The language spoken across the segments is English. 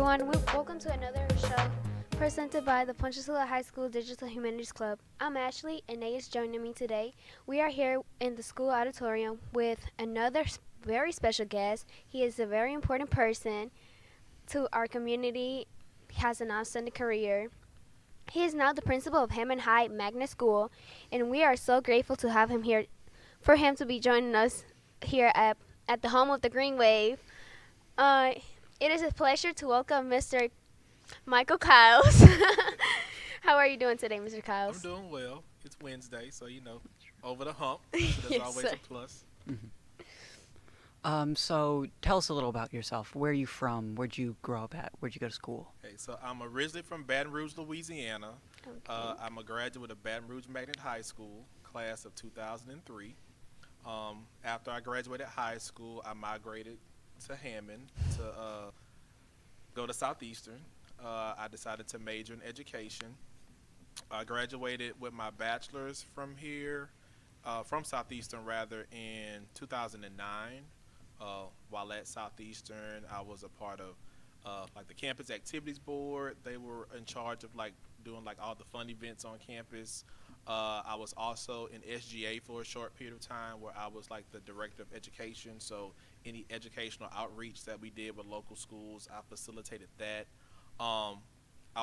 everyone. Welcome to another show presented by the Ponchatoula High School Digital Humanities Club. I'm Ashley, and Nay is joining me today. We are here in the school auditorium with another very special guest. He is a very important person to our community. He has an outstanding career. He is now the principal of Hammond High Magnet School, and we are so grateful to have him here, for him to be joining us here at the home of the Green Wave. Uh, it is a pleasure to welcome Mr. Michael Kyles. How are you doing today, Mr. I'm Kyles? doing well. It's Wednesday, so over the hump. So that's Yes, always sir. a plus. So tell us a little about yourself. Where are you from? Where'd you grow up at? Where'd you go to school? Okay, so I'm originally from Baton Rouge, Louisiana. Okay. I'm a graduate of Baton Rouge Magnet High School, class of 2003. After I graduated high school, I migrated to Hammond to go to Southeastern. I decided to major in education. I graduated with my bachelor's from Southeastern rather, in 2009. While at Southeastern, I was a part of like the campus activities board. They were in charge of like doing like all the fun events on campus. I was also in SGA for a short period of time where I was like the director of education. So any educational outreach that we did with local schools, I facilitated that. I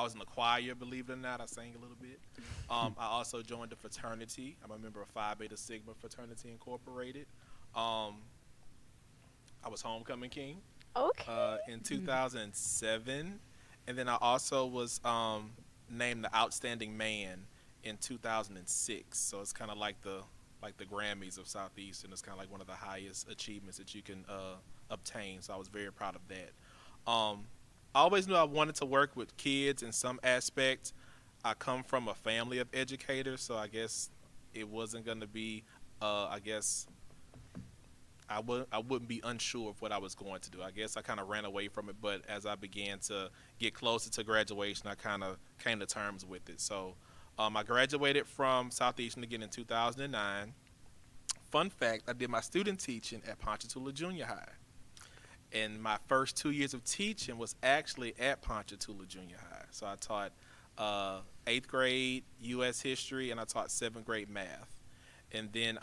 was in the choir, believe it or not. I sang a little bit. I also joined a fraternity. I'm a member of Phi Beta Sigma Fraternity Incorporated. I was homecoming king Okay. in 2007, and then I also was named the outstanding man in 2006. So it's kind of like the Grammys of Southeastern. It's kind of like one of the highest achievements that you can obtain. So I was very proud of that. I always knew I wanted to work with kids in some aspect. I come from a family of educators, so I guess it wasn't going to be, I guess, I wouldn't be unsure of what I was going to do. I guess I kind of ran away from it, but as I began to get closer to graduation, I kind of came to terms with it. So I graduated from Southeastern again in 2009. Fun fact, I did my student teaching at Ponchatoula Junior High. And my first 2 years of teaching was actually at Ponchatoula Junior High. So I taught 8th grade U.S. history, and I taught 7th grade math. And then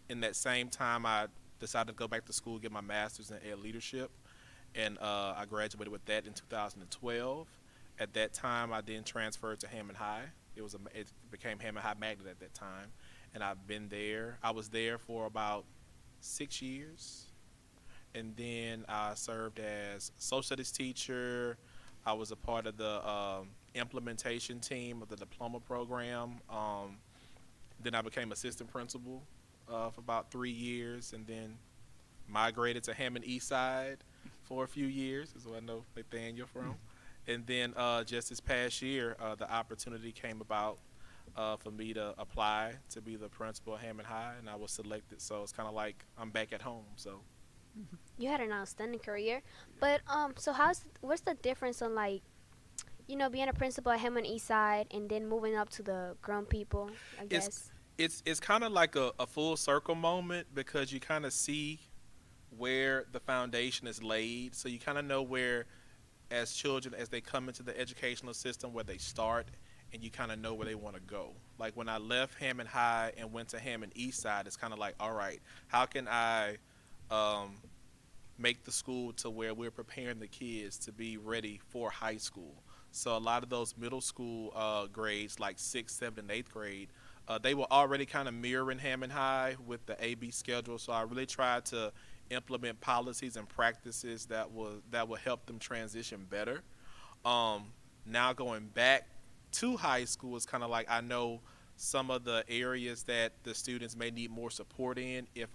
in that same time, I decided to go back to school, get my master's in ed leadership, and I graduated with that in 2012. At that time, I then transferred to Hammond High. It became Hammond High Magnet at that time, and I've been there. I was there for about 6 years, and then I served as social studies teacher. I was a part of the implementation team of the diploma program. Then I became assistant principal for about 3 years, and then migrated to Hammond East Side for a few years. Is where I know Nathaniel from. And then just this past year, the opportunity came about for me to apply to be the principal at Hammond High, and I was selected. So it's kind of like I'm back at home. So You had an outstanding career, but so what's the difference on like, being a principal at Hammond East Side and then moving up to the grown people, I it's guess. it's kind of like a full circle moment because you kind of see where the foundation is laid. So you kind of know where, as children, as they come into the educational system, where they start, and you kind of know where they want to go. Like when I left Hammond High and went to Hammond East Side, it's kind of like, all right, how can I um, make the school to where we're preparing the kids to be ready for high school? So a lot of those middle school grades, like 6th, 7th, and 8th grade, they were already kind of mirroring Hammond High with the AB schedule. So I really tried to implement policies and practices that will help them transition better. Now going back to high school is kind of like I know some of the areas that the students may need more support in if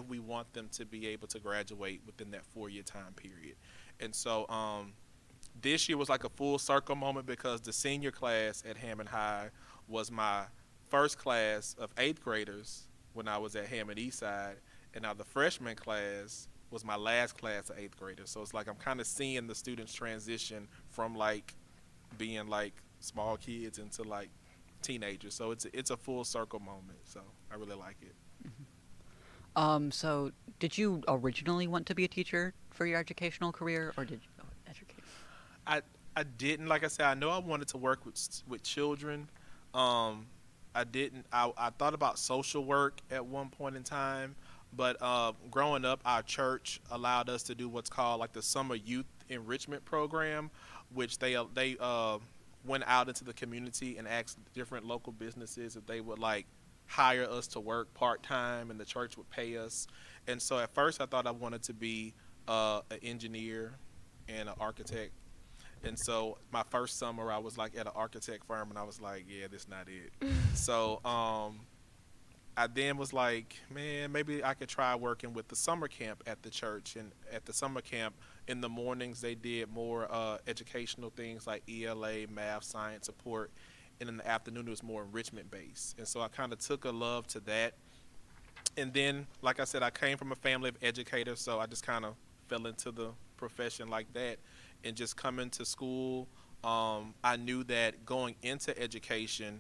we want them to be able to graduate within that 4 year time period. And so this year was like a full circle moment because the senior class at Hammond High was my first class of 8th graders when I was at Hammond East Side, and now the freshman class was my last class of 8th graders. So it's like I'm kind of seeing the students transition from like being like small kids into like teenagers. So it's a full circle moment. So I really like it. So did you originally want to be a teacher for your educational career, or did you go educate? I I didn't, like I said, I know I wanted to work with children. Um, I didn't. I thought about social work at one point in time, but growing up, our church allowed us to do what's called like the summer youth enrichment program, which they went out into the community and asked different local businesses if they would like hire us to work part time, and the church would pay us. And so at first, I thought I wanted to be an engineer and an architect. And so my first summer, I was like at an architect firm, and I was like, yeah, this not it. So I then was like, man, maybe I could try working with the summer camp at the church. And at the summer camp, in the mornings, they did more educational things like ELA, math, science support. And in the afternoon, it was more enrichment based. And so I kind of took a love to that. And then, like I said, I came from a family of educators, so I just kind of fell into the profession like that. And just coming to school, I knew that going into education,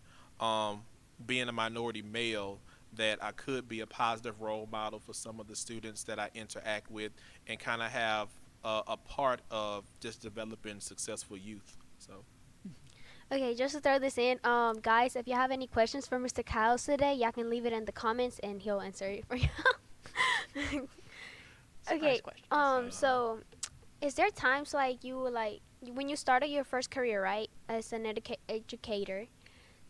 being a minority male, that I could be a positive role model for some of the students that I interact with, and kind of have a part of just developing successful youth. So, Okay, just to throw this in, guys, if you have any questions for Mr. Kyles today, y'all can leave it in the comments and he'll answer it for you. Surprise Okay, question. so is there times like you were like when you started your first career, right, as an educator?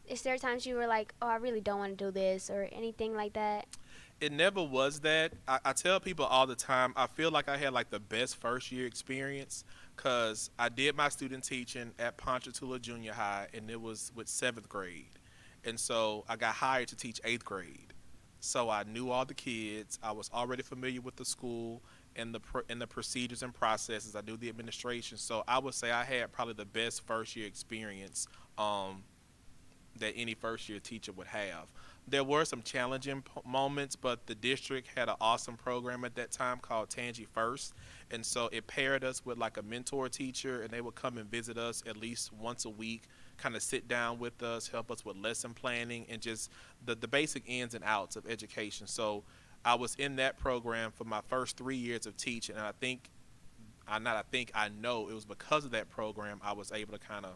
Is there times you were like, oh, I really don't want to do this or anything like that? it never was that. I tell people all the time, I feel like I had like the best first year experience because I did my student teaching at Ponchatoula Junior High, and it was with seventh grade. And so I got hired to teach eighth grade. So I knew all the kids. I was already familiar with the school and the procedures and processes. I knew the administration. So I would say I had probably the best first year experience um, that any first year teacher would have. There were some challenging moments, but the district had an awesome program at that time called Tangi First, and so it paired us with like a mentor teacher, and they would come and visit us at least once a week, kind of sit down with us, help us with lesson planning, and just the basic ins and outs of education. So I was in that program for my first 3 years of teaching, and I know it was because of that program I was able to kind of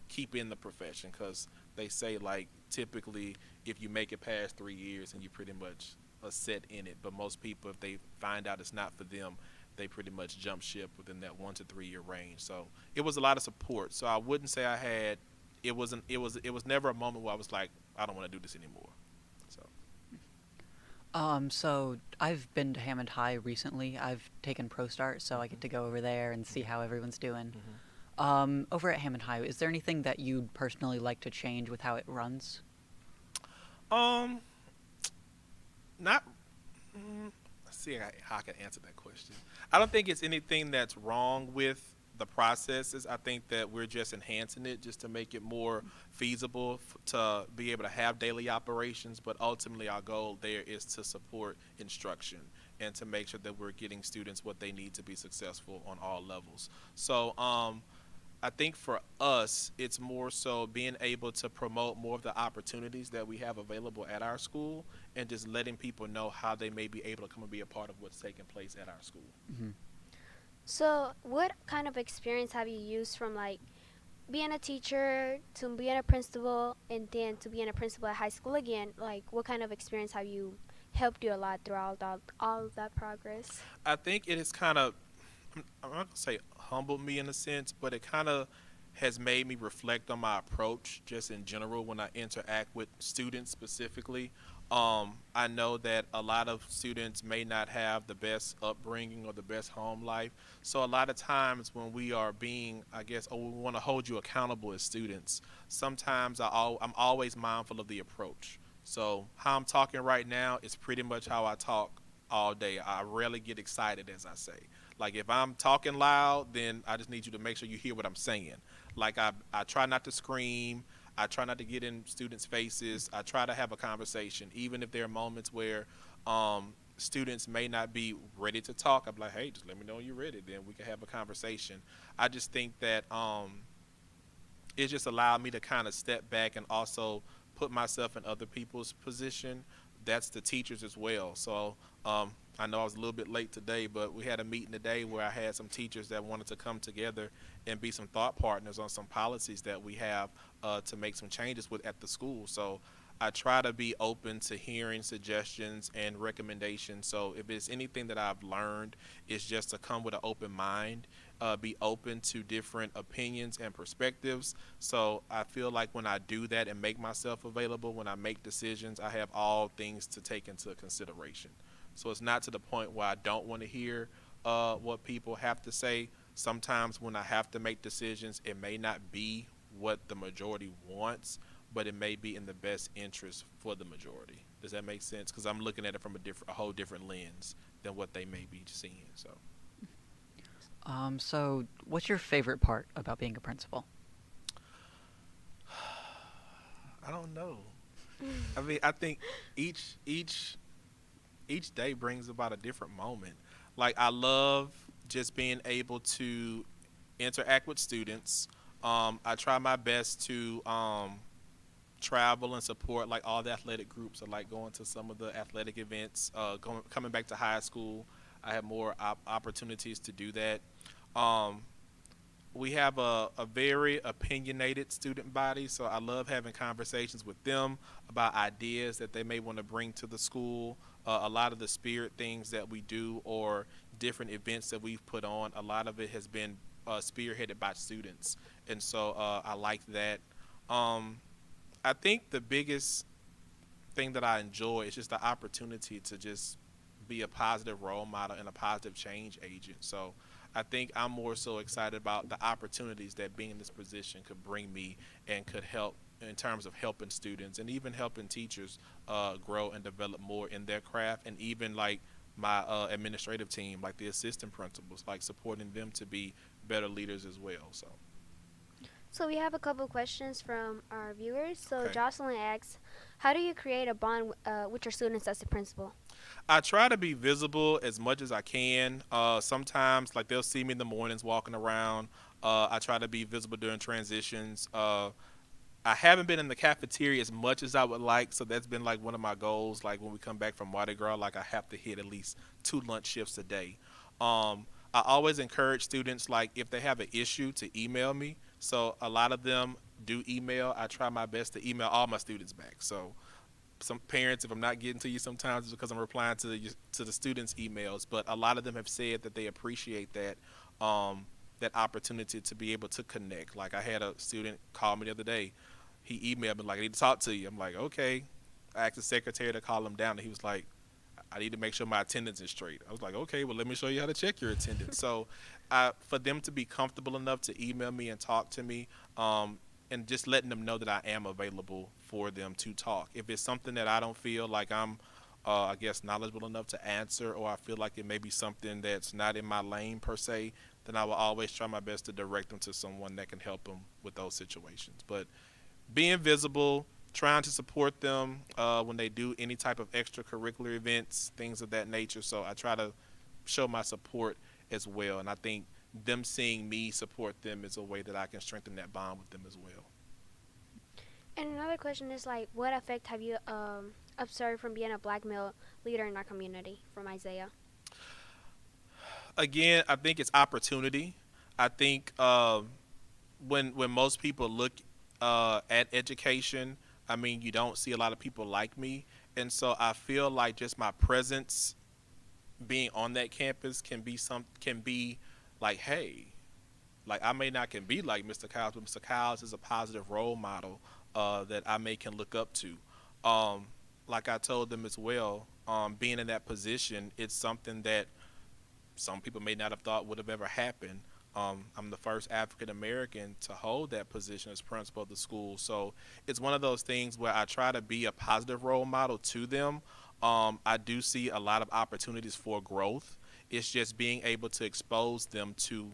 keep in the profession, because they say like typically if you make it past 3 years and you pretty much are set in it, but most people, if they find out it's not for them, they pretty much jump ship within that 1 to 3 year range. So it was a lot of support. So I wouldn't say I had, it was never a moment where I was like, I don't want to do this anymore. So So I've been to Hammond High recently. I've taken Pro Start, so I get to go over there and see how everyone's doing. Over at Hammond High, is there anything that you'd personally like to change with how it runs? um not let's see how I can answer that question. I don't think it's anything that's wrong with the processes. I think that we're just enhancing it just to make it more feasible to be able to have daily operations. But ultimately, our goal there is to support instruction and to make sure that we're getting students what they need to be successful on all levels. So, I think for us, it's more so being able to promote more of the opportunities that we have available at our school, and just letting people know how they may be able to come and be a part of what's taking place at our school. Hmm. So, what kind of experience have you used from like being a teacher to being a principal and then to being a principal at high school again? Like, what kind of experience have you helped you a lot throughout all of that progress? I think it is kind of, I'm not going to say humbled me in a sense, but it kind of has made me reflect on my approach just in general when I interact with students specifically. I know that a lot of students may not have the best upbringing or the best home life. So a lot of times when we are being, I guess, or we want to hold you accountable as students, sometimes I'm always mindful of the approach. So how I'm talking right now is pretty much how I talk all day. I rarely get excited, as I say. Like if I'm talking loud, then I just need you to make sure you hear what I'm saying. Like I try not to scream. I try not to get in students' faces. I try to have a conversation, even if there are moments where students may not be ready to talk. I'm like, hey, just let me know when you're ready. Then we can have a conversation. I just think that it just allowed me to kind of step back and also put myself in other people's position. That's the teachers as well. So I know I was a little bit late today, but we had a meeting today where I had some teachers that wanted to come together and be some thought partners on some policies that we have to make some changes with at the school. So I try to be open to hearing suggestions and recommendations. So if it's anything that I've learned, it's just to come with an open mind, be open to different opinions and perspectives. So I feel like when I do that and make myself available, when I make decisions, I have all things to take into consideration. So it's not to the point where I don't want to hear what people have to say. Sometimes when I have to make decisions, it may not be what the majority wants, but it may be in the best interest for the majority. Does that make sense? Because I'm looking at it from a whole different lens than what they may be seeing. So what's your favorite part about being a principal? I don't know. I mean, I think each day brings about a different moment. Like I love just being able to interact with students. I try my best to travel and support like all the athletic groups. I like going to some of the athletic events. Coming back to high school, I have more opportunities to do that. Um, we have a very opinionated student body, so I love having conversations with them about ideas that they may want to bring to the school. A lot of the spirit things that we do or different events that we've put on, a lot of it has been spearheaded by students, and so I like that. I think the biggest thing that I enjoy is just the opportunity to just be a positive role model and a positive change agent. So I think I'm more so excited about the opportunities that being in this position could bring me and could help in terms of helping students and even helping teachers grow and develop more in their craft, and even like my administrative team, like the assistant principals, like supporting them to be better leaders as well. So we have a couple questions from our viewers. So Okay. Jocelyn asks, how do you create a bond with your students as a principal? I try to be visible as much as I can. Sometimes, like they'll see me in the mornings walking around. I try to be visible during transitions. I haven't been in the cafeteria as much as I would like, so that's been like one of my goals. Like when we come back from Mardi Gras, like I have to hit at least 2 lunch shifts a day. I always encourage students, like if they have an issue, to email me. So a lot of them do email. I try my best to email all my students back. So some parents, if I'm not getting to you sometimes, it's because I'm replying to the students' emails. But a lot of them have said that they appreciate that that opportunity to be able to connect. Like I had a student call me the other day. He emailed me like, I need to talk to you. I'm like, okay. I asked the secretary to call him down, and he was like, I need to make sure my attendance is straight. I was like, okay, well, let me show you how to check your attendance. So for them to be comfortable enough to email me and talk to me, and just letting them know that I am available for them to talk. If it's something that I don't feel like I'm, I guess, knowledgeable enough to answer, or I feel like it may be something that's not in my lane per se, then I will always try my best to direct them to someone that can help them with those situations. But being visible, trying to support them when they do any type of extracurricular events, things of that nature. So I try to show my support as well. And I think them seeing me support them is a way that I can strengthen that bond with them as well. And another question is like, what effect have you observed from being a black male leader in our community? From Isaiah. Again, I think it's opportunity. I think when most people look at education, I mean, you don't see a lot of people like me, and so I feel like just my presence, being on that campus, can be like, hey, like I may not can be like Mr. Kyles, but Mr. Kyles is a positive role model that I can look up to. Like I told them as well, being in that position, it's something that some people may not have thought would have ever happened. I'm the first African American to hold that position as principal of the school. So it's one of those things where I try to be a positive role model to them. I do see a lot of opportunities for growth. It's just being able to expose them to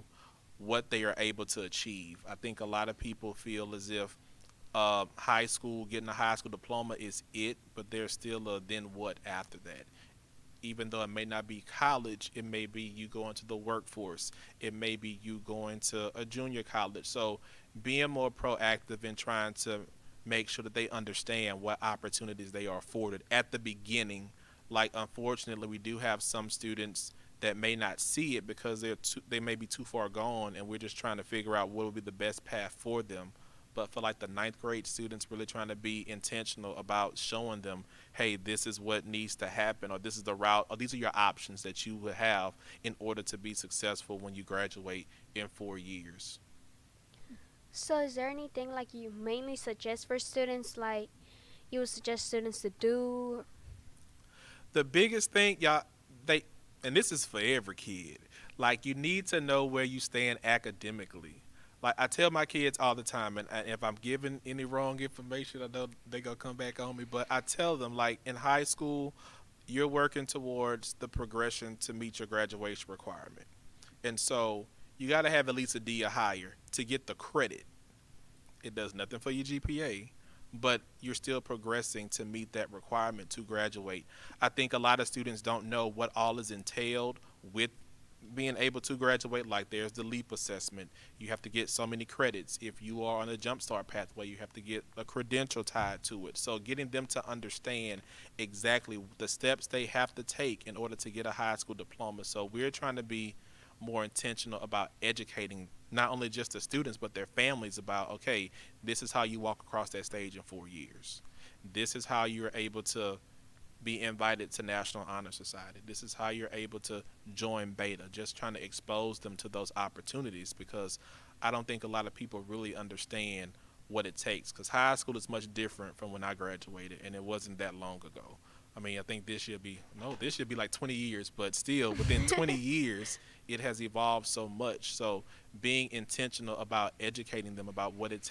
what they are able to achieve. I think a lot of people feel as if high school, getting a high school diploma is it, but there's still a then what after that. Even though it may not be college, it may be you going to the workforce. It may be you going to a junior college. So being more proactive in trying to make sure that they understand what opportunities they are afforded at the beginning like unfortunately we do have some students that may not see it because they may be too far gone, and we're just trying to figure out what would be the best path for them. But for like the ninth grade students, really trying to be intentional about showing them, hey, this is what needs to happen, or this is the route, or these are your options that you would have in order to be successful when you graduate in 4 years. So is there anything like you mainly suggest for students, like you would suggest students to do? The biggest thing, y'all, they, and this is for every kid, like you need to know where you stand academically. Like I tell my kids all the time, and if I'm giving any wrong information, I know they gonna come back on me. But I tell them, like in high school, you're working towards the progression to meet your graduation requirement, and so you got to have at least a D or higher to get the credit. It does nothing for your GPA, but you're still progressing to meet that requirement to graduate. I think a lot of students don't know what all is entailed with being able to graduate. Like there's the LEAP assessment. You have to get so many credits. If you are on a jumpstart pathway, you have to get a credential tied to it. So getting them to understand exactly the steps they have to take in order to get a high school diploma. So we're trying to be more intentional about educating not only just the students but their families about, okay, this is how you walk across that stage in 4 years. This is how you're able to be invited to National Honor Society. This is how you're able to join Beta. Just trying to expose them to those opportunities, because I don't think a lot of people really understand what it takes, because high school is much different from when I graduated, and it wasn't that long ago. I mean, I think this should be like 20 years, but still within 20 years, it has evolved so much. So being intentional about educating them about what it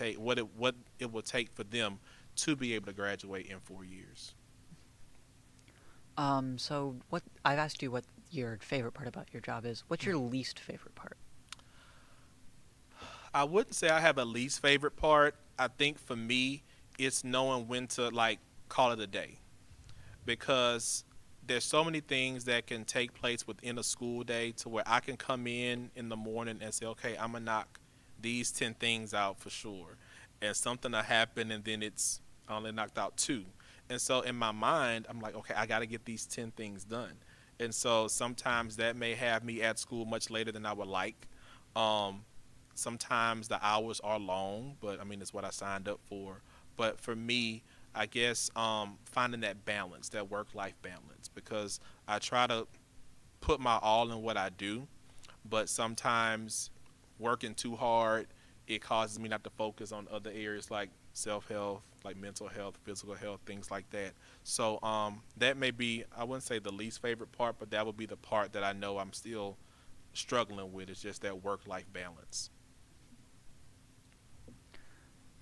will take for them to be able to graduate in 4 years. So what I've asked you what your favorite part about your job is. What's your least favorite part? I wouldn't say I have a least favorite part. I think for me, it's knowing when to like call it a day, because there's so many things that can take place within a school day to where I can come in the morning and say, okay, I'm gonna knock these 10 things out for sure, and something will happen, and then it's I only knocked out two, and so in my mind, I'm like, okay, I got to get these 10 things done, and so sometimes that may have me at school much later than I would like. Um, Sometimes the hours are long, but I mean, it's what I signed up for. But for me, I guess finding that balance, that work-life balance, because I try to put my all in what I do, but sometimes working too hard, it causes me not to focus on other areas like self-health, like mental health, physical health, things like that. So that may be, I wouldn't say the least favorite part, but that would be the part that I know I'm still struggling with, is just that work-life balance.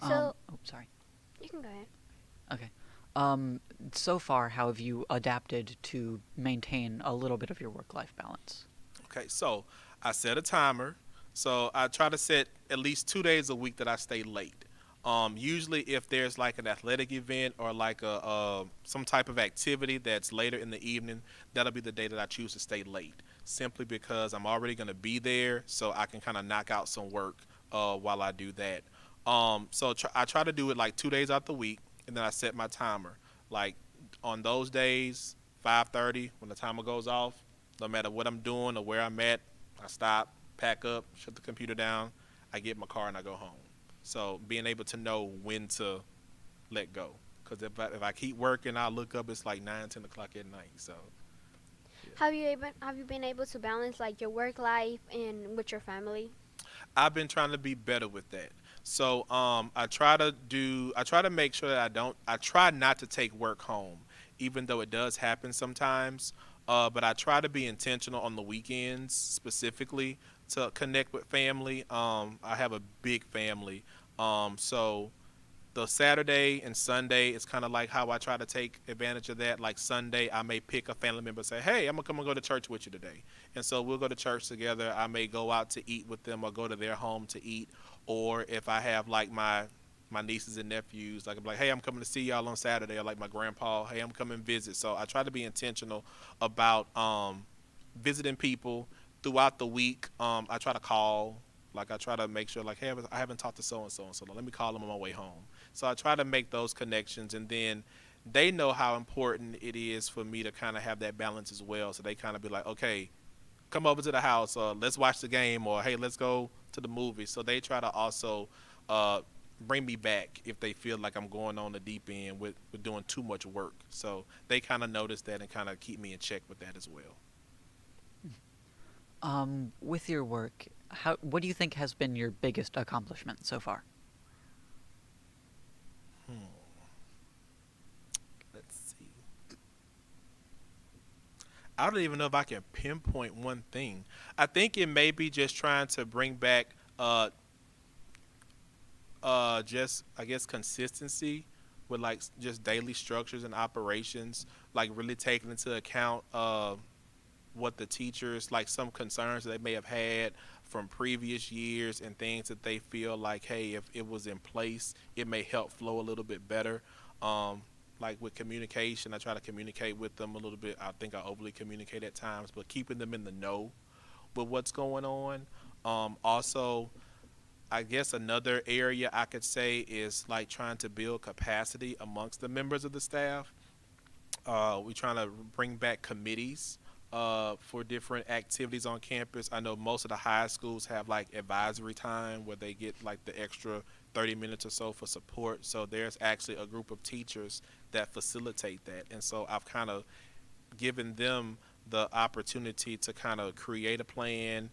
So Sorry. you can go ahead. Okay. So far, how have you adapted to maintain a little bit of your work-life balance? Okay, so I set a timer. So I try to set at least 2 days a week that I stay late. Usually, if there's like an athletic event or like a some type of activity that's later in the evening, that'll be the day that I choose to stay late. Simply because I'm already going to be there, so I can kind of knock out some work while I do that. I try to do it like 2 days out the week, and then I set my timer. Like on those days, 5:30 when the timer goes off, no matter what I'm doing or where I'm at, I stop, pack up, shut the computer down, I get in my car and I go home. So being able to know when to let go, because if I keep working, I'll look up, it's like 9, 10 o'clock at night. So yeah. Have you been able to balance like your work life and with your family? I've been trying to be better with that. So I try to make sure that I try not to take work home, even though it does happen sometimes. But I try to be intentional on the weekends specifically to connect with family. I have a big family. So the Saturday and Sunday is kind of like how I try to take advantage of that. Like Sunday, I may pick a family member and say, hey, I'm going to come and go to church with you today. And so we'll go to church together. I may go out to eat with them or go to their home to eat. Or if I have like my nieces and nephews, like I'm like, hey, I'm coming to see y'all on Saturday. Or like my grandpa, hey, I'm coming to visit. So I try to be intentional about visiting people throughout the week. I try to call. Like I try to make sure, like, hey, I haven't talked to so and so, let me call them on my way home. So I try to make those connections, and then they know how important it is for me to kind of have that balance as well. So they kind of be like, okay, come over to the house, or let's watch the game, or hey, let's go to the movie. So they try to also uh, bring me back if they feel like I'm going on the deep end with doing too much work. So they kind of notice that and kind of keep me in check with that as well. With your work, what do you think has been your biggest accomplishment so far? Hmm. Let's see. I don't even know if I can pinpoint one thing. I think it may be just trying to bring back just I guess consistency with like just daily structures and operations, like really taking into account what the teachers, like some concerns that they may have had from previous years and things that they feel like, hey, if it was in place, it may help flow a little bit better. Um, like with communication, I try to communicate with them a little bit. I think I overly communicate at times, but keeping them in the know with what's going on. Also, I guess another area I could say is like trying to build capacity amongst the members of the staff. We're trying to bring back committees for different activities on campus. I know most of the high schools have like advisory time where they get like the extra 30 minutes or so for support. So there's actually a group of teachers that facilitate that. And so I've kind of given them the opportunity to kind of create a plan.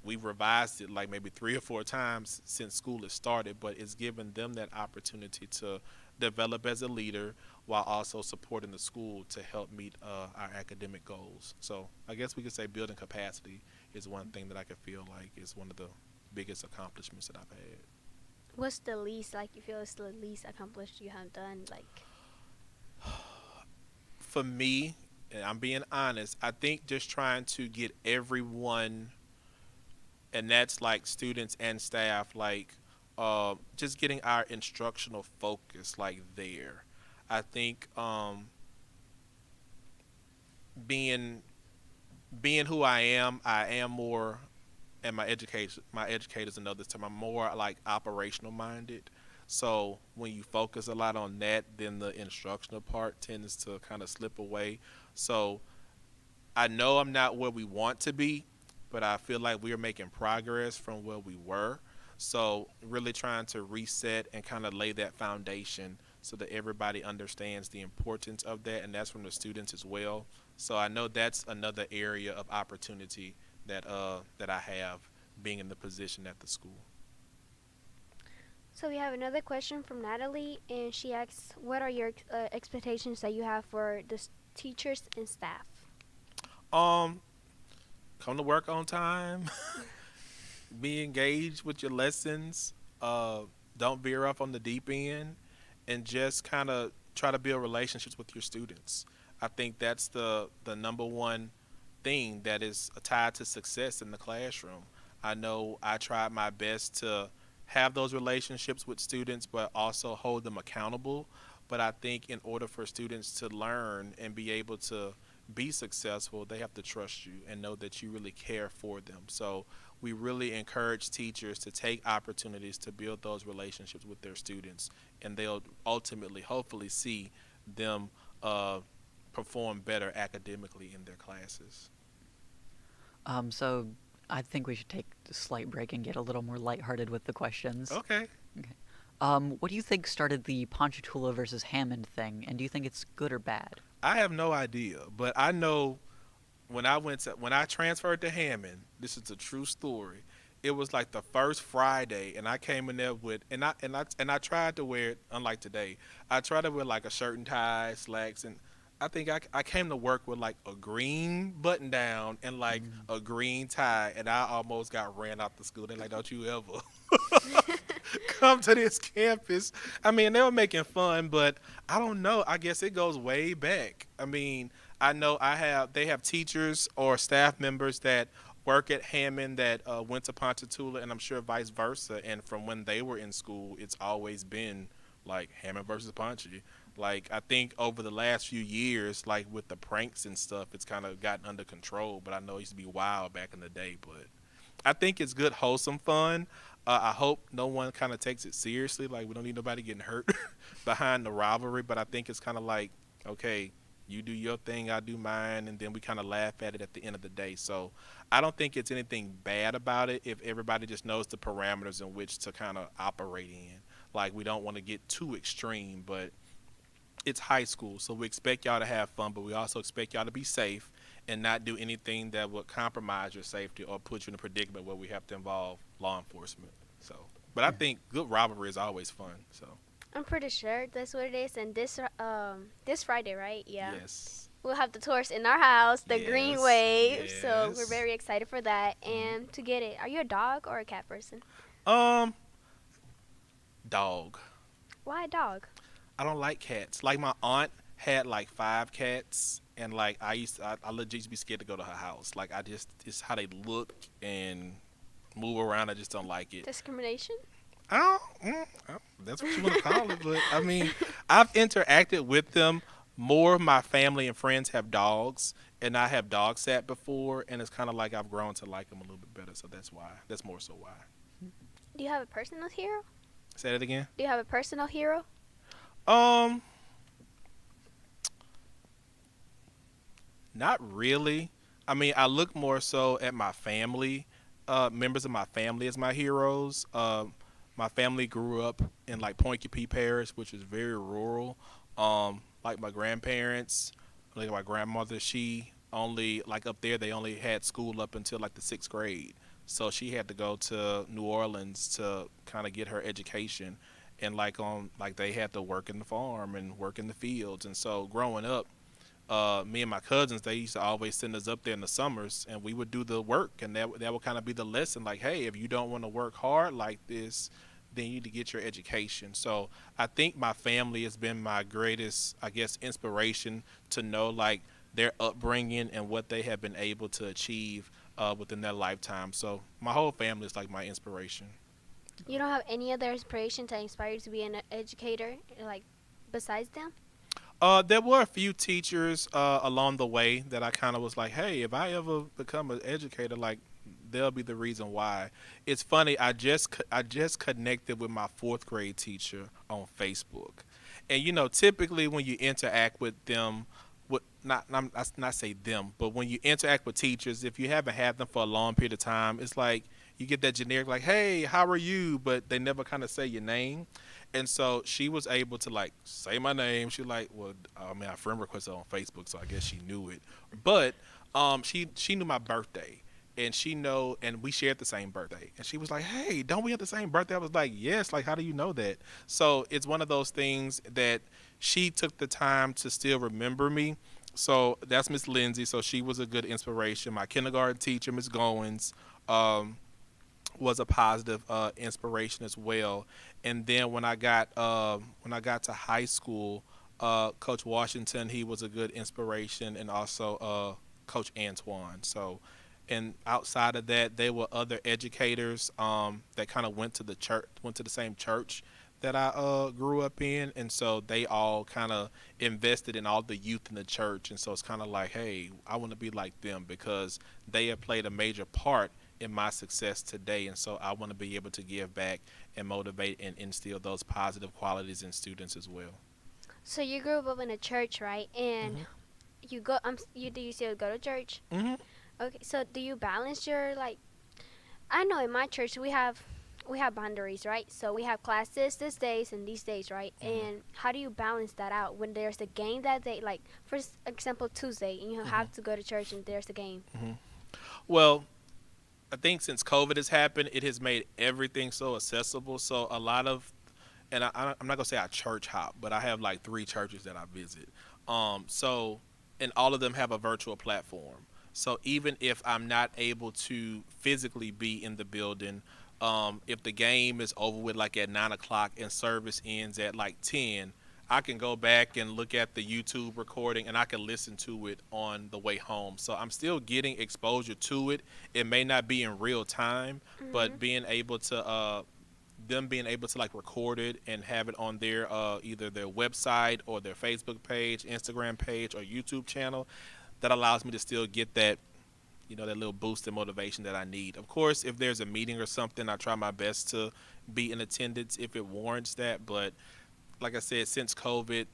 We've revised it like maybe 3 or 4 times since school has started, but it's given them that opportunity to develop as a leader while also supporting the school to help meet our academic goals. So I guess we could say building capacity is one thing that I could feel like is one of the biggest accomplishments that I've had. What's the least, like, you feel it's the least accomplished you have done? Like, For me, and I'm being honest, I think just trying to get everyone, and that's like students and staff, like just getting our instructional focus like there. I think being being who I am more, and my educators know this term. I'm more like operational minded. So when you focus a lot on that, then the instructional part tends to kind of slip away. So I know I'm not where we want to be, but I feel like we're making progress from where we were. So really trying to reset and kind of lay that foundation so that everybody understands the importance of that, and that's from the students as well. So I know that's another area of opportunity that I have being in the position at the school. so we have another question from Natalie, and she asks, what are your expectations that you have for the teachers and staff? Um, Come to work on time, be engaged with your lessons, uh, don't veer off on the deep end, and just kind of try to build relationships with your students. I think that's the number one thing that is tied to success in the classroom. I know I tried my best to have those relationships with students, but also hold them accountable. But I think in order for students to learn and be able to be successful, they have to trust you and know that you really care for them. So we really encourage teachers to take opportunities to build those relationships with their students, and they'll ultimately, hopefully, see them perform better academically in their classes. So I think we should take a slight break and get a little more lighthearted with the questions. Okay. Okay. What do you think started the Ponchatoula versus Hammond thing, and do you think it's good or bad? I have no idea, but I know when I transferred to Hammond, this is a true story. It was like the first Friday, and I came in there with and I tried to wear it. Unlike today, I tried to wear like a shirt and tie, slacks, and I think I came to work with like a green button down and like a green tie, and I almost got ran out the school. They're like, "Don't you ever come to this campus?" I mean, they were making fun, but I don't know. I guess it goes way back. I mean, I know they have teachers or staff members that work at Hammond that went to Ponchatoula, and I'm sure vice versa. And from when they were in school, it's always been like Hammond versus Ponchie. Like I think over the last few years, like with the pranks and stuff, it's kind of gotten under control. But I know it used to be wild back in the day. But I think it's good, wholesome fun. I hope no one kind of takes it seriously. Like we don't need nobody getting hurt behind the rivalry. But I think it's kind of like, okay, you do your thing, I do mine, and then we kind of laugh at it at the end of the day. So I don't think it's anything bad about it if everybody just knows the parameters in which to kind of operate in. Like we don't want to get too extreme, but it's high school, so we expect y'all to have fun, but we also expect y'all to be safe and not do anything that would compromise your safety or put you in a predicament where we have to involve law enforcement. So, but I think good rivalry is always fun. So, I'm pretty sure that's what it is. And this Friday, right? Yeah. yes, We'll have the Torres in our house, the green Yes, wave. So we're yes. very excited for that. And to get it, are you a dog or a cat person? um, dog. Why a dog? I don't like cats. Like my aunt had like 5 cats, and like I legit used to be scared to go to her house. Like I just, it's how they look and move around. I just don't like it. Discrimination? I don't, that's what you want to call it, but I mean, I've interacted with them more. My family and friends have dogs, and I have dog sat before, and it's kind of like I've grown to like them a little bit better. So that's why. That's more so why. Do you have a personal hero? Say that again. Do you have a personal hero? Um, Not really. I mean, I look more so at my family, members of my family as my heroes. My family grew up in like Ponchatoula Parish, which is very rural. Like my grandparents, like my grandmother, she only like up there they only had school up until like the 6th grade. So she had to go to New Orleans to kind of get her education, and like they had to work in the farm and work in the fields. And so growing up, me and my cousins, they used to always send us up there in the summers, and we would do the work, and that would kind of be the lesson. Like, hey, if you don't want to work hard like this, then you need to get your education. So I think my family has been my greatest, I guess, inspiration to know like their upbringing and what they have been able to achieve within their lifetime. So my whole family is like my inspiration. You don't have any other inspiration to inspire you to be an educator, like besides them? There were a few teachers along the way that I kind of was like, hey, if I ever become an educator, like they'll be the reason why. It's funny. I just connected with my 4th grade teacher on Facebook, and you know, typically when you interact with them, with not say them, but when you interact with teachers, if you haven't had them for a long period of time, it's like you get that generic like, hey, how are you? But they never kind of say your name. And so she was able to like say my name. She like, well, I mean, our friend requested on Facebook, so I guess she knew it. But she knew my birthday, and and we shared the same birthday. And she was like, hey, don't we have the same birthday? I was like, yes. Like, how do you know that? So it's one of those things that she took the time to still remember me. So that's Miss Lindsay. So she was a good inspiration. My kindergarten teacher, Miss Goins, was a positive inspiration as well. And then when I got to high school, Coach Washington, he was a good inspiration, and also Coach Antoine. So, and outside of that, there were other educators that kind of went to the same church that I grew up in, and so they all kind of invested in all the youth in the church. And so it's kind of like, hey, I want to be like them because they have played a major part in my success today, and so I want to be able to give back and motivate and instill those positive qualities in students as well. So you grew up in a church, right? And you go. Do you still go to church? Mm-hmm. Okay. So do you balance your like? I know in my church we have boundaries, right? So we have classes these days and these days, right? And how do you balance that out when there's a game that day? Like for example, Tuesday, and you have to go to church and there's a game. Well, I think since COVID has happened, it has made everything so accessible. So a lot of, and I'm not gonna say I church hop, but I have like 3 churches that I visit. So, and all of them have a virtual platform. So even if I'm not able to physically be in the building, if the game is over with like at 9 o'clock and service ends at like 10, I can go back and look at the YouTube recording, and I can listen to it on the way home. So I'm still getting exposure to it. It may not be in real time, but being able to them being able to like record it and have it on their either their website or their Facebook page, Instagram page, or YouTube channel, that allows me to still get that that little boost in motivation that I need. Of course, if there's a meeting or something, I try my best to be in attendance if it warrants that. But like I said, since COVID,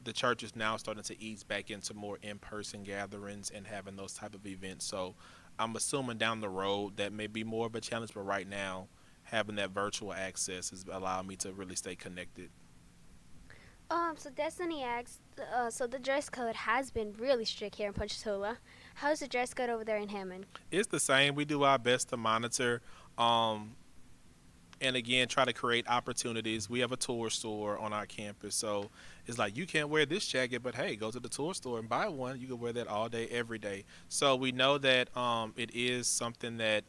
the church is now starting to ease back into more in-person gatherings and having those type of events. So I'm assuming down the road that may be more of a challenge, but right now having that virtual access is allowing me to really stay connected. So Destiny asked, so the dress code has been really strict here in Ponchatoula. How's the dress code over there in Hammond? It's the same. We do our best to monitor. Um, and again, try to create opportunities. We have a tour store on our campus, so it's like you can't wear this jacket, but hey, go to the tour store and buy one. You can wear that all day, every day. So we know that it is something that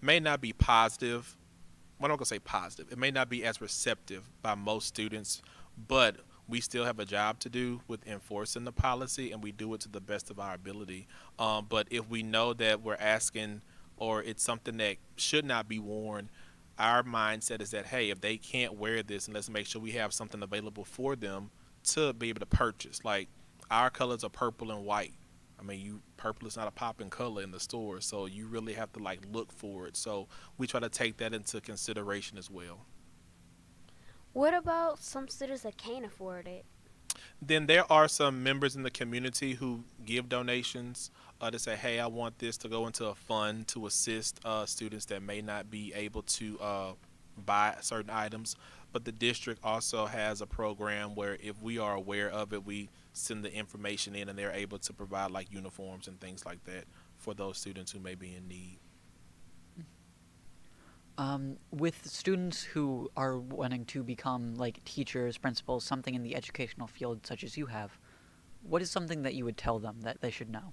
may not be positive. Well, I'm not gonna say positive. It may not be as receptive by most students, but we still have a job to do with enforcing the policy, and we do it to the best of our ability. But if we know that we're asking, or it's something that should not be worn, our mindset is that hey, if they can't wear this, and let's make sure we have something available for them to be able to purchase. Like our colors are purple and white. I mean, purple is not a popping color in the store, so you really have to like look for it. So we try to take that into consideration as well. What about some students that can't afford it? Then there are some members in the community who give donations to say, hey, I want this to go into a fund to assist students that may not be able to buy certain items. But the district also has a program where if we are aware of it, we send the information in and they're able to provide like uniforms and things like that for those students who may be in need. With students who are wanting to become like teachers, principals, something in the educational field such as you have, what is something that you would tell them that they should know?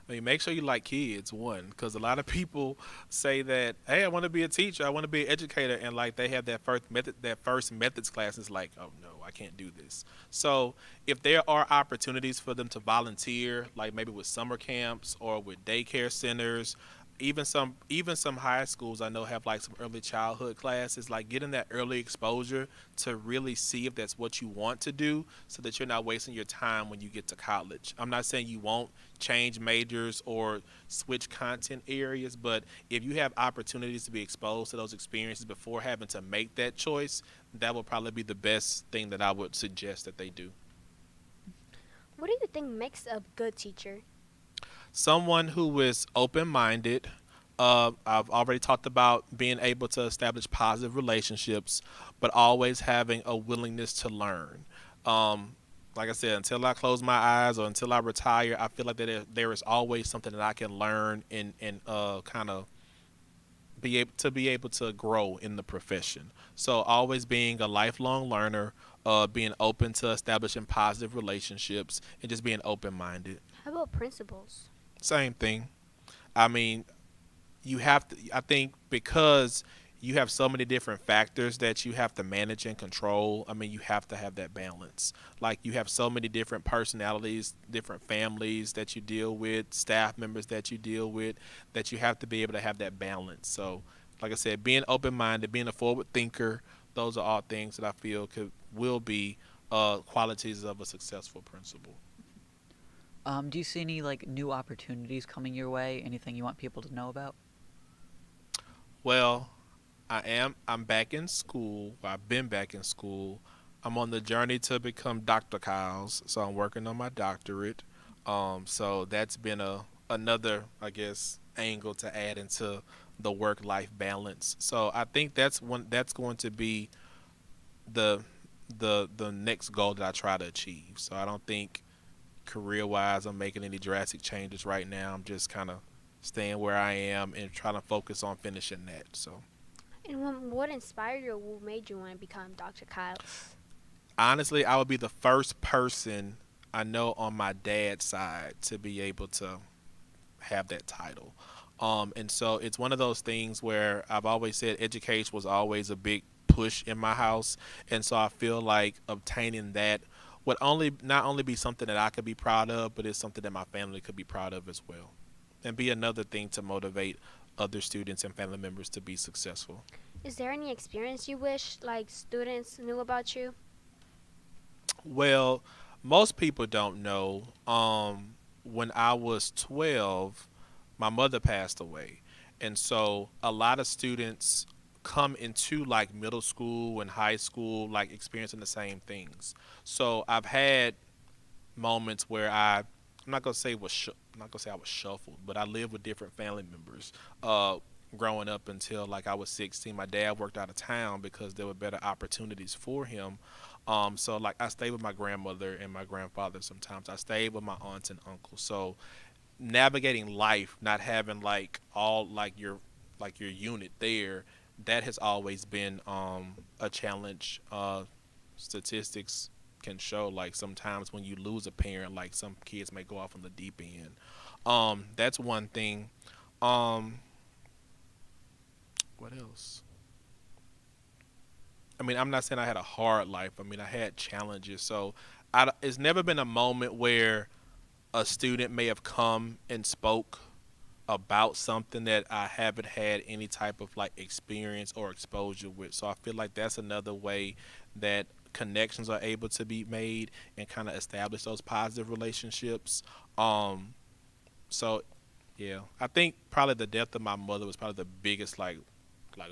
I mean, make sure you like kids, one, because a lot of people say that, hey, I want to be a teacher, I want to be an educator, and like they have that first methods class, is like, oh no, I can't do this. So if there are opportunities for them to volunteer, like maybe with summer camps or with daycare centers, even some high schools I know have like some early childhood classes, like getting that early exposure to really see if that's what you want to do, so that you're not wasting your time when you get to college. I'm not saying you won't change majors or switch content areas, but if you have opportunities to be exposed to those experiences before having to make that choice, that will probably be the best thing that I would suggest that they do. What do you think makes a good teacher? Someone who is open-minded. I've already talked about being able to establish positive relationships, but always having a willingness to learn. Um, like I said, until I close my eyes or until I retire, I feel like that there is always something that I can learn and kind of be able to grow in the profession. So always being a lifelong learner, being open to establishing positive relationships, and just being open-minded. How about principals? Same thing. I mean, you have to, I think because you have so many different factors that you have to manage and control. I mean, you have to have that balance. Like you have so many different personalities, different families that you deal with, staff members that you deal with, that you have to be able to have that balance. So, like I said, being open-minded, being a forward thinker, those are all things that I feel will be qualities of a successful principal. Do you see any like new opportunities coming your way? Anything you want people to know about? Well, I'm back in school. I've been back in school. I'm on the journey to become Dr. Kyles, so I'm working on my doctorate. So that's been another, I guess, angle to add into the work-life balance. So I think that's going to be the the next goal that I try to achieve. So I don't think career-wise I'm making any drastic changes right now. I'm just kind of staying where I am and trying to focus on finishing that. So And what inspired you or what made you want to become Dr. Kyles? honestly, I would be the first person I know on my dad's side to be able to have that title. And so it's one of those things where I've always said education was always a big push in my house, and so I feel like obtaining that would only not only be something that I could be proud of, but it's something that my family could be proud of as well, and be another thing to motivate other students and family members to be successful. Is there any experience you wish like students knew about you? Well, most people don't know. When I was 12, my mother passed away, and so a lot of students come into like middle school and high school like experiencing the same things. So I've had moments where I'm not gonna say I'm not gonna say I was shuffled, but I lived with different family members. Growing up until like I was 16, my dad worked out of town because there were better opportunities for him. So like I stayed with my grandmother and my grandfather. Sometimes I stayed with my aunts and uncles. So navigating life, not having like all like your unit there, that has always been a challenge. Statistics can show like sometimes when you lose a parent, like some kids may go off on the deep end. That's one thing. Um, what else? I mean, I'm not saying I had a hard life. I mean, I had challenges. So it's never been a moment where a student may have come and spoke about something that I haven't had any type of like experience or exposure with. So I feel like that's another way that connections are able to be made and kind of establish those positive relationships. Um, so yeah, I think probably the death of my mother was probably the biggest like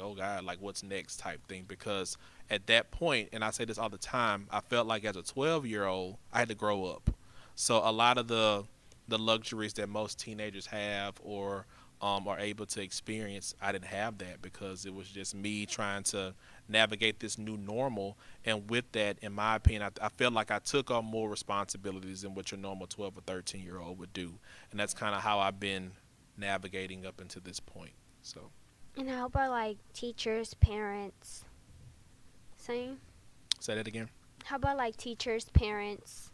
oh god, like what's next type thing, because at that point, and I say this all the time, I felt like as a 12-year-old I had to grow up. So a lot of the luxuries that most teenagers have or are able to experience, I didn't have that because it was just me trying to navigate this new normal. And with that, in my opinion, I felt like I took on more responsibilities than what your normal 12 or 13-year-old would do. And that's kind of how I've been navigating up until this point. So. And how about like teachers, parents? Same. Say that again. How about like teachers, parents?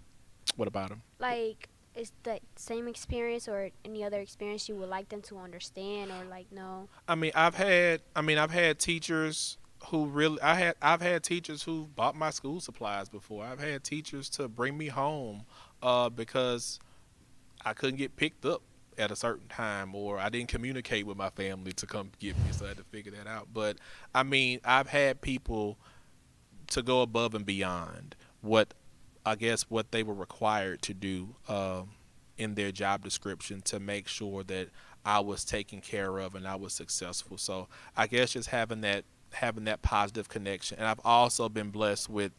What about them? Like, is the same experience or any other experience you would like them to understand or like no? I've had teachers who really I've had teachers who bought my school supplies before. I've had teachers to bring me home because I couldn't get picked up at a certain time or I didn't communicate with my family to come get me, so I had to figure that out. But I mean, I've had people to go above and beyond what I guess what they were required to do in their job description to make sure that I was taken care of and I was successful. So I guess just having that positive connection. And I've also been blessed with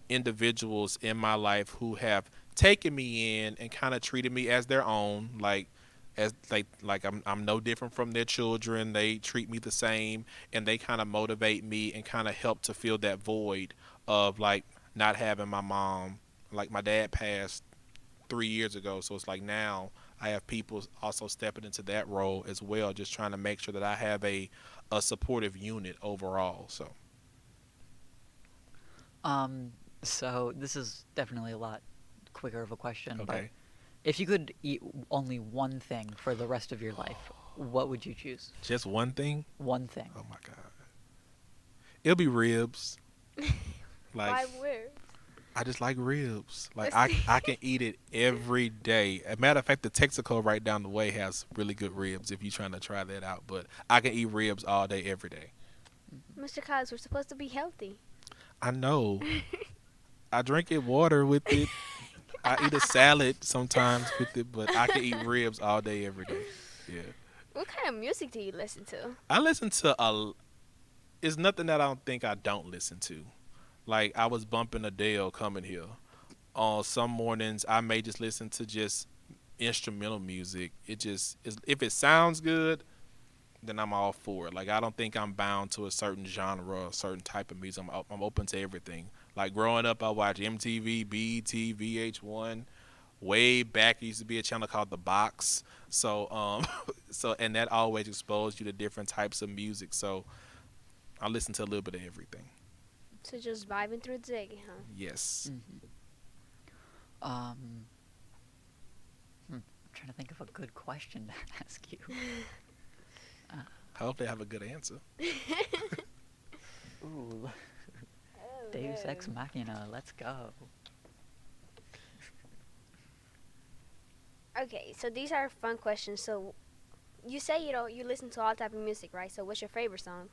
individuals in my life who have taken me in and kind of treated me as their own, like I'm no different from their children. They treat me the same and they kind of motivate me and kind of help to fill that void of like not having my mom. Like my dad passed 3 years ago, so it's like now I have people also stepping into that role as well, just trying to make sure that I have a supportive unit overall. So So this is definitely a lot quicker of a question, but okay. if you could eat only one thing for the rest of your life, what would you choose? Just one thing? One thing. Oh my god. It'll be ribs. Like Why would? I just like ribs. Like I can eat it every day. As a matter of fact, the Texaco right down the way has really good ribs if you're trying to try that out. But I can eat ribs all day, every day. Mr. Cos, we're supposed to be healthy. I know. I drink it water with it. I eat a salad sometimes with it, but I can eat ribs all day, every day. Yeah. What kind of music do you listen to? I listen to it's nothing that I don't think I don't listen to. Like I was bumping Adele coming here. On some mornings, I may just listen to just instrumental music. It just is, if it sounds good, then I'm all for it. Like I don't think I'm bound to a certain genre, a certain type of music. I'm open to everything. Like growing up, I watched MTV, BET, VH1. Way back, it used to be a channel called The Box. So, and that always exposed you to different types of music. So, I listen to a little bit of everything. So just vibing through the day, huh? Yes. I'm trying to think of a good question to ask you. I hope they have a good answer. Ooh. Deus Ex Machina, let's go. Okay, so these are fun questions. So you say you listen to all type of music, right? So what's your favorite song?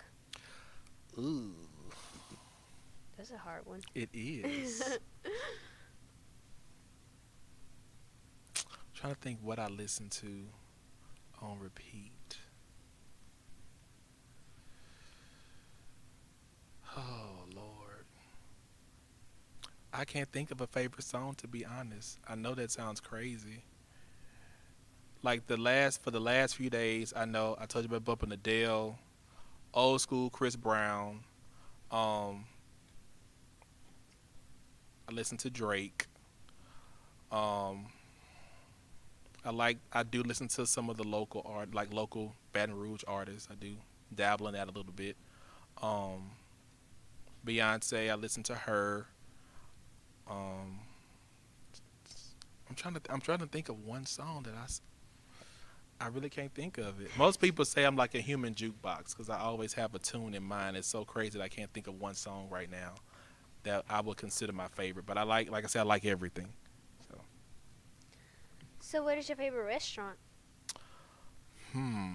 Ooh. That's a hard one. It is. Trying to think what I listen to on repeat. Oh Lord, I can't think of a favorite song, to be honest. I know that sounds crazy. Like for the last few days, I know I told you about bumping Adele, old school Chris Brown. Um, I listened to Drake. Um, I do listen to some of the local art, like local Baton Rouge artists. I do dabble in that a little bit. Um, Beyonce, I listen to her. Um, I'm trying to think of one song that I really can't think of it. Most people say I'm like a human jukebox because I always have a tune in mind. It's so crazy that I can't think of one song right now that I would consider my favorite. But like I said, I like everything. So, So, what is your favorite restaurant? hmm.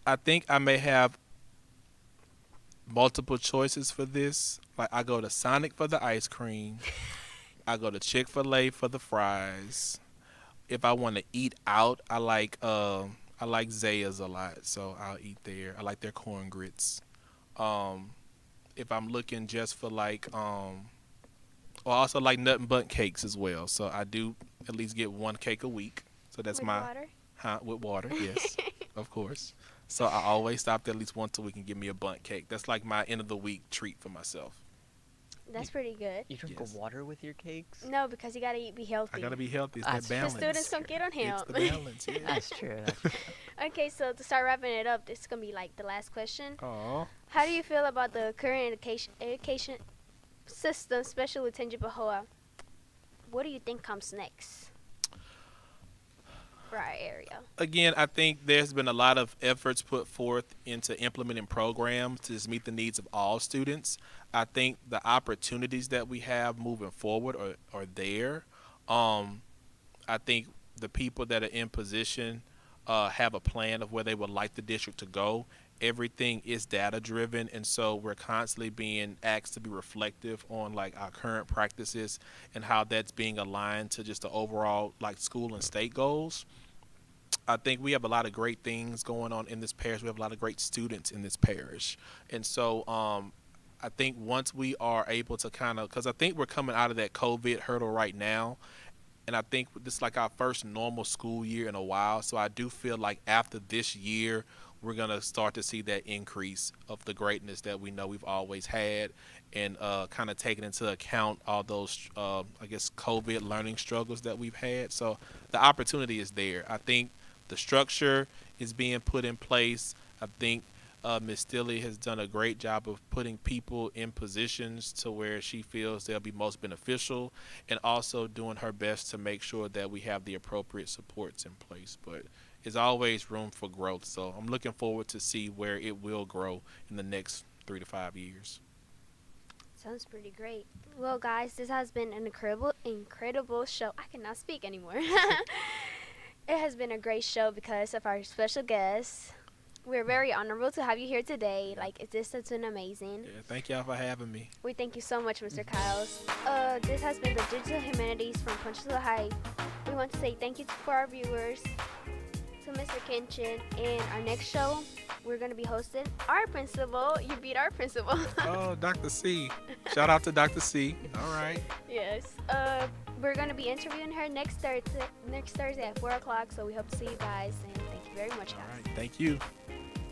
I think I may have multiple choices for this. Like I go to Sonic for the ice cream. I go to Chick-fil-A for the fries. If I want to eat out, I like Zaya's a lot, so I'll eat there. I like their corn grits. Um, if I'm looking just for I also like nothing but cakes as well. So I do at least get one cake a week. So that's With my water? with water, yes, of course. So I always stop there at least once a week and give me a bundt cake. That's like my end of the week treat for myself. That's pretty good. You drink Yes. water with your cakes? No, because you gotta be healthy. I gotta be healthy. It's That's that true. The balance. students don't get on him. It's the balance. Yeah. That's true. That's true. Okay, so to start wrapping it up, this is gonna be like the last question. Aw. How do you feel about the current education system, especially with Tangipahoa? What do you think comes next for our area? Again, I think there's been a lot of efforts put forth into implementing programs to just meet the needs of all students. I think the opportunities that we have moving forward are there. I think the people that are in position have a plan of where they would like the district to go. Everything is data driven, and so we're constantly being asked to be reflective on like our current practices and how that's being aligned to just the overall like school and state goals. I think we have a lot of great things going on in this parish. We have a lot of great students in this parish, and so I think once we are able to because I think we're coming out of that COVID hurdle right now, and I think this is like our first normal school year in a while. So I do feel like after this year, we're gonna start to see that increase of the greatness that we know we've always had, and kind of taking into account all those I guess COVID learning struggles that we've had. So the opportunity is there. I think the structure is being put in place. I think Ms. Stilley has done a great job of putting people in positions to where she feels they'll be most beneficial, and also doing her best to make sure that we have the appropriate supports in place. But there's always room for growth, so I'm looking forward to see where it will grow in the next 3 to 5 years. Sounds pretty great. Well, guys, this has been an incredible show. I cannot speak anymore. It has been a great show because of our special guests. We're very honorable to have you here today. Like, this has been amazing. Yeah, thank y'all for having me. We thank you so much, Mr. Kyles. This has been the Digital Humanities from Ponchatoula High. We want to say thank you for our viewers, to Mr. Kinchen. And our next show, we're going to be hosting our principal. You beat our principal. Oh, Dr. C. Shout out to Dr. C. All right. Yes. We're going to be interviewing her next Thursday at 4 o'clock. So we hope to see you guys. And thank you very much, guys. All right. Thank you.